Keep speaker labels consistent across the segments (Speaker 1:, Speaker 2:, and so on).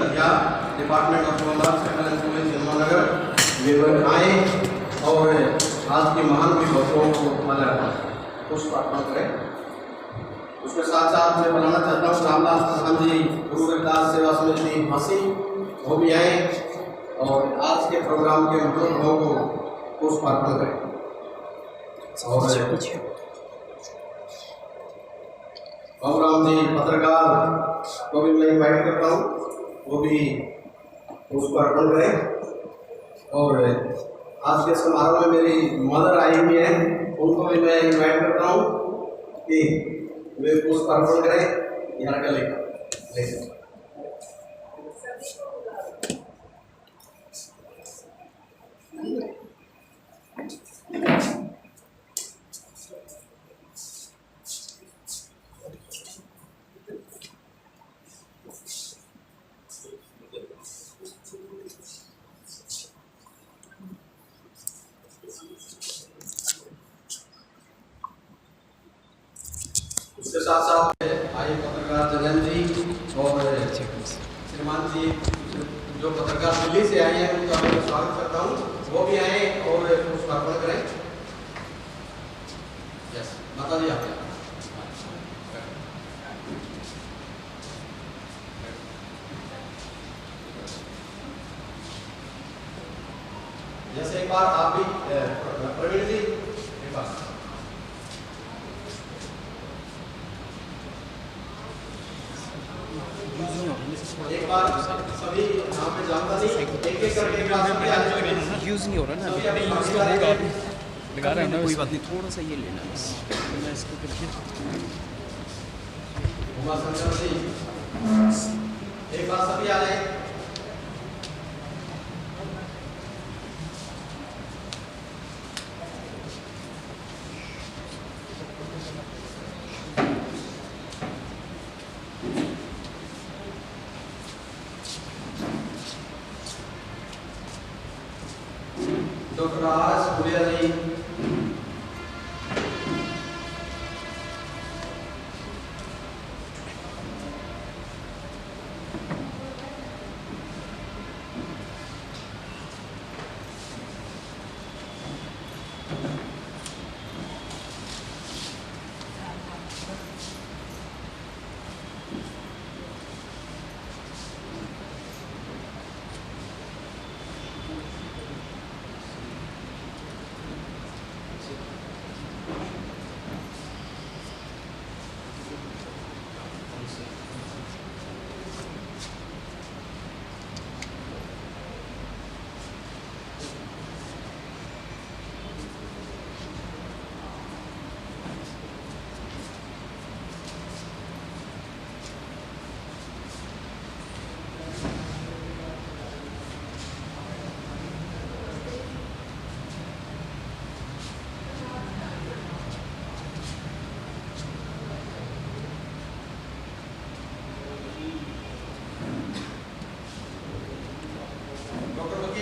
Speaker 1: तलिया, department of commerce, central employees Yamunanagar, वे आए और आज के महान विभूतियों को पुष्प अर्पण करें। उसके साथ साथ मैं बताना चाहता हूँ रामदास प्रधान जी, गुरु रविदास सेवा समिति फांसी, वो भी आए और आज के प्रोग्राम के महत्वों को पुष्प अर्पण करें। और राम जी पत्रकार को भी मैं इन्वाइट करता हूँ, वो भी पुष्प अर्पण करें। और आज के समारोह में मेरी मदर आई हुई है, उनको भी मैं इन्वाइट करता हूँ कि वे पुष्प अर्पण करें। यहाँ का लेकर उसके साथ साथ आए पत्रकार जगन जी और श्रीमान जी, जो पत्रकार दिल्ली से आए हैं उनका मैं स्वागत करता हूँ, वो भी आए और पुष्प अर्पण करें। यस, बता दिया आपने। जैसे एक बार आप भी प्रवीण जी एक बार सभी यहाँ पे जानता नहीं, एक एक करके
Speaker 2: यूज़ नहीं हो रहा ना, अभी यूज़ तो होगा, लगा रहा है ना, कोई बात नहीं, थोड़ा सा ये लेना बस, मैं इसको करके
Speaker 1: उमाशंकर जी एक बार सभी आ जाए। डॉक्टर आर फुलिया जी,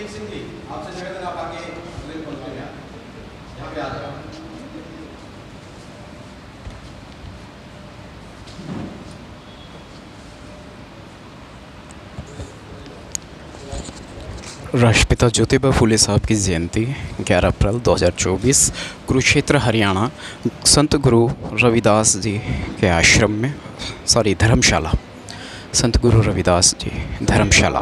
Speaker 1: सिंह जी, आपसे निवेदन आप आगे अगले पंक्ति में यहाँ पे आ जाओ।
Speaker 2: राष्ट्रपिता ज्योतिबा फुले साहब की जयंती 11 अप्रैल 2024 कुरुक्षेत्र हरियाणा संत गुरु रविदास जी के आश्रम में धर्मशाला, संत गुरु रविदास जी धर्मशाला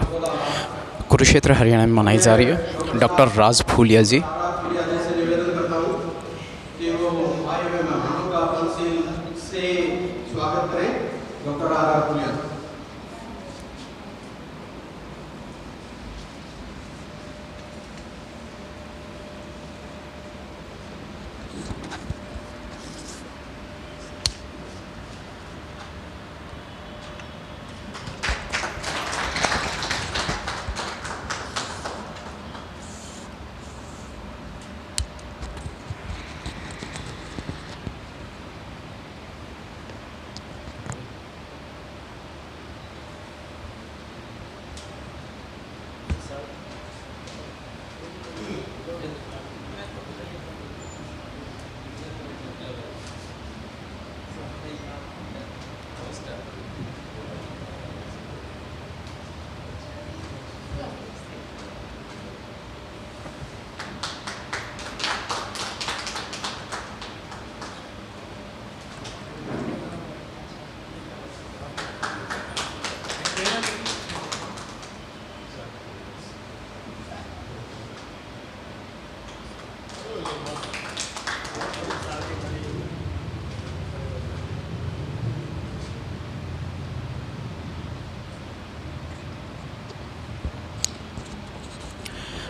Speaker 2: कुरुक्षेत्र हरियाणा में मनाई जा रही है। डॉक्टर राज फूलिया जी
Speaker 1: से निवेदन करता हूँ कि वो आए हुए मेहमानों का पंक्ति से स्वागत करें। डॉक्टर आर फूलिया।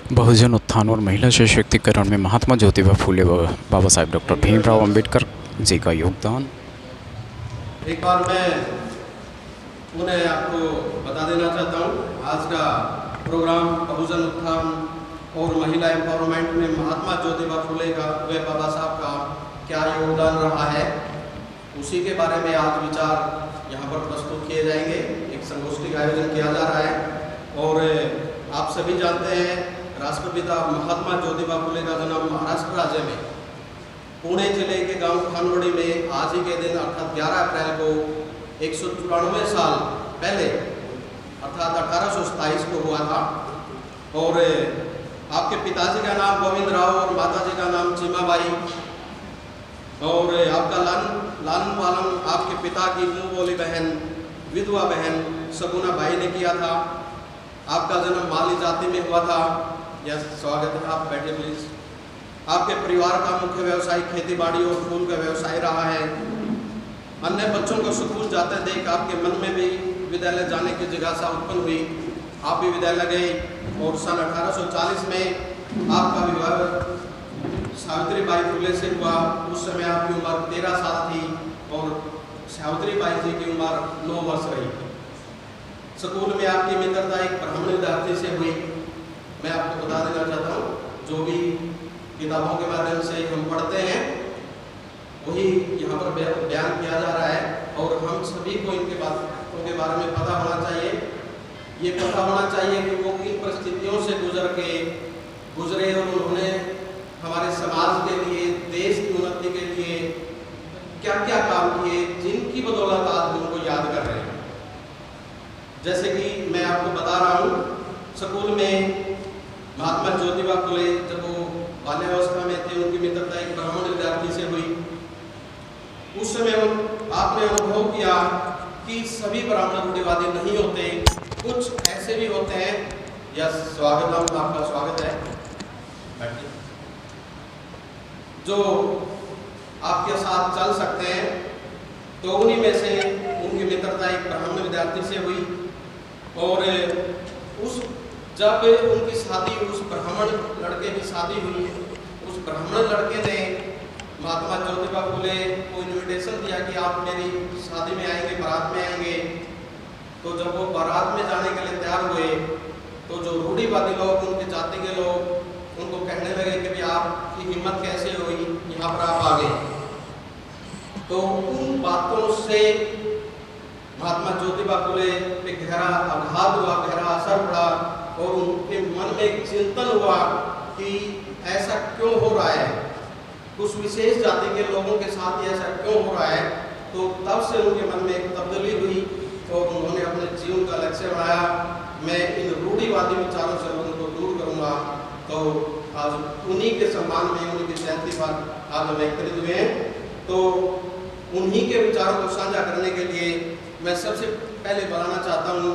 Speaker 2: बहुजन उत्थान और महिला सशक्तिकरण में महात्मा ज्योतिबा फूले व बाबा साहेब डॉक्टर भीमराव अंबेडकर जी का योगदान।
Speaker 1: एक बार मैं उन्हें आपको बता देना चाहता हूँ, आज का प्रोग्राम बहुजन उत्थान और महिला एम्पावरमेंट में महात्मा ज्योतिबा फूले का व बाबा साहब का क्या योगदान रहा है, उसी के बारे में आज विचार यहाँ पर प्रस्तुत किए जाएंगे। एक संगोष्ठी का आयोजन किया जा रहा है और आप सभी जानते हैं राष्ट्रपिता महात्मा ज्योतिबा फूले का जन्म महाराष्ट्र राज्य में पुणे जिले के गांव खानवड़ी में आज ही के दिन अर्थात 11 अप्रैल को 194 साल पहले अर्थात 1827 को हुआ था। और आपके पिताजी का नाम गोविंद राव और माताजी का नाम चीमाबाई, और आपका लालन पालन आपके पिता की मुँह बोली बहन विधवा बहन सगुना बाई ने किया था। आपका जन्म माली जाति में हुआ था। यस, स्वागत है, आप बैठे प्लीज। आपके परिवार का मुख्य व्यवसाय खेतीबाड़ी और फूल का व्यवसाय रहा है। अन्य बच्चों को स्कूल जाते देख आपके मन में भी विद्यालय जाने की जिज्ञासा उत्पन्न हुई। आप भी विद्यालय गए और सन 1840 में आपका विवाह सावित्रीबाई फुले से हुआ। उस समय आपकी उम्र 13 साल थी और सावित्रीबाई जी की उम्र 9 वर्ष रही थी। स्कूल में आपकी मित्रता एक ब्राह्मण विद्यार्थी से हुई। मैं आपको बता देना चाहता हूँ, जो भी किताबों के माध्यम से हम पढ़ते हैं वही यहाँ पर बयान किया जा रहा है और हम सभी को इनके बातों के बारे में पता होना चाहिए। ये पता होना चाहिए कि वो किन परिस्थितियों से गुजरे और उन्होंने हमारे समाज के लिए, देश की उन्नति के लिए क्या क्या काम किए, जिनकी बदौलत आज हम उनको याद कर रहे हैं। जैसे कि मैं आपको बता रहा हूँ, स्कूल में महात्मा ज्योतिबा फुले जब वो बाल्यावस्था में थे, उनकी मित्रता एक ब्राह्मण विद्यार्थी से हुई। उस समय आपने अनुभव किया कि सभी ब्राह्मण रूढ़िवादी नहीं होते, कुछ ऐसे भी होते हैं। यस, स्वागतम, आपका स्वागत है, बैठिए, जो आपके साथ चल सकते हैं। तो उन्हीं में से उनकी मित्रता एक ब्राह्मण विद्यार्थी से हुई और जब उनकी शादी, उस ब्राह्मण लड़के की शादी हुई, उस ब्राह्मण लड़के ने महात्मा ज्योतिबा फुले को इन्विटेशन दिया कि आप मेरी शादी में आएंगे, बारात में आएंगे। तो जब वो बारात में जाने के लिए तैयार हुए तो जो रूढ़िवादी लोग, उनकी जाति के लोग, उनको कहने लगे कि भाई आपकी हिम्मत कैसे हुई, यहाँ पर आप आ गए। तो उन बातों से महात्मा ज्योतिबा फुले पे गहरा आघात हुआ, गहरा असर पड़ा और उनके मन में एक चिंतन हुआ कि ऐसा क्यों हो रहा है, कुछ विशेष जाति के लोगों के साथ ही ऐसा क्यों हो रहा है। तो तब से उनके मन में एक तब्दीली हुई और उन्होंने अपने जीवन का लक्ष्य बनाया, मैं इन रूढ़िवादी विचारों से लोगों को दूर करूंगा। तो आज उन्हीं के सम्मान में, उन्हीं की जयंती पर आज हम एकत्रित हुए हैं। तो उन्हीं के विचारों को साझा करने के लिए मैं सबसे पहले बताना चाहता हूँ,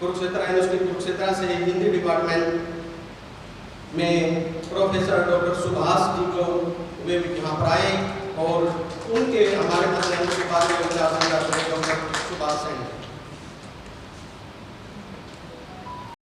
Speaker 1: कुरुक्षेत्र यूनिवर्सिटी कुरुक्षेत्र से हिंदी डिपार्टमेंट में प्रोफेसर डॉक्टर सुभाष जी को वे यहाँ पर आए और उनके हमारे मध्य के बारे में डॉक्टर सुभाष सेन।